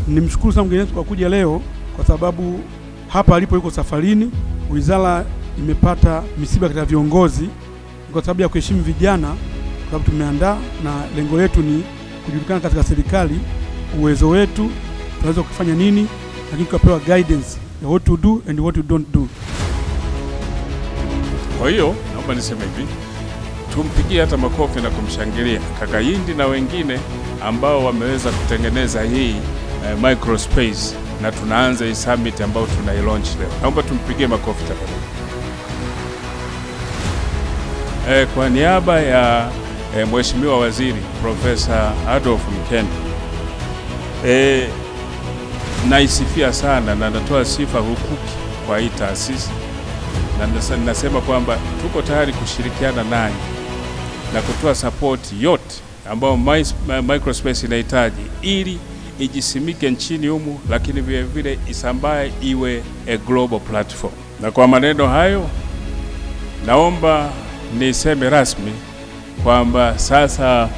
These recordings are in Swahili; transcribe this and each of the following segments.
Nimshukuru sana mgeni wetu kwa kuja leo, kwa sababu hapa alipo yuko safarini. Wizara imepata misiba katika viongozi kwa sababu ya kuheshimu vijana, kwa sababu tumeandaa na lengo letu ni kujulikana katika serikali uwezo wetu, tunaweza kufanya nini, lakini tukapewa guidance ya what to do and what you don't do. Kwa hiyo naomba niseme hivi, tumpigie hata makofi na kumshangilia kaka Yindi na wengine ambao wameweza kutengeneza hii microspace, na tunaanza hii summit ambao tunailaunch leo. Naomba tumpigie makofi tafadhali. Kwa niaba ya Mheshimiwa Waziri Profesa Adolf Mkenda, naisifia sana na natoa sifa hukuki kwa hii taasisi, na nasema kwamba tuko tayari kushirikiana nanyi na kutoa support yote ambayo microspace inahitaji ili ijisimike nchini humu, lakini vile vile isambae iwe a global platform. Na kwa maneno hayo naomba niseme rasmi kwamba sasa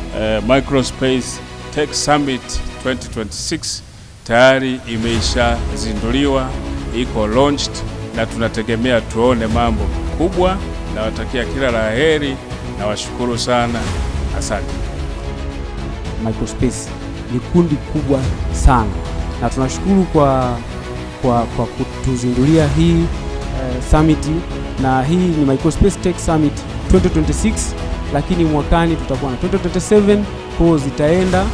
Microspace Tech Summit 2026 tayari imeishazinduliwa, iko launched, na tunategemea tuone mambo kubwa. Nawatakia kila la heri na washukuru sana, asante. Microspace ni kundi kubwa sana, na tunashukuru kwa kutuzindulia hii summit, na hii ni Microspace Tech Summit 2026, lakini mwakani tutakuwa na 2027, kwa zitaenda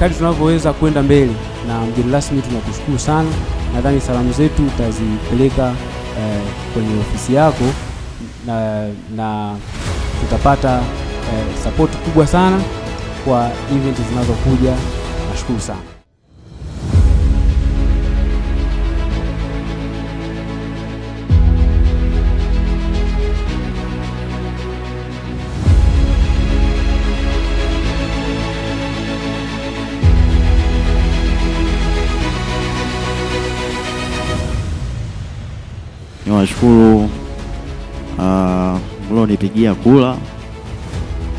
kadri tunavyoweza kwenda mbele. Na mgeni rasmi tunakushukuru sana, nadhani salamu zetu utazipeleka kwenye ofisi yako na tutapata support kubwa sana kwa event zinazokuja. Nashukuru sana. Niwashukuru mlionipigia kula,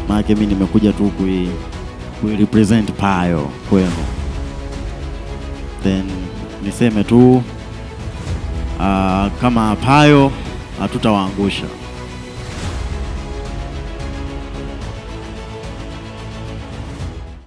maana mimi nimekuja tu represent Payo kwenu. Then niseme tu kama Payo hatutawaangusha.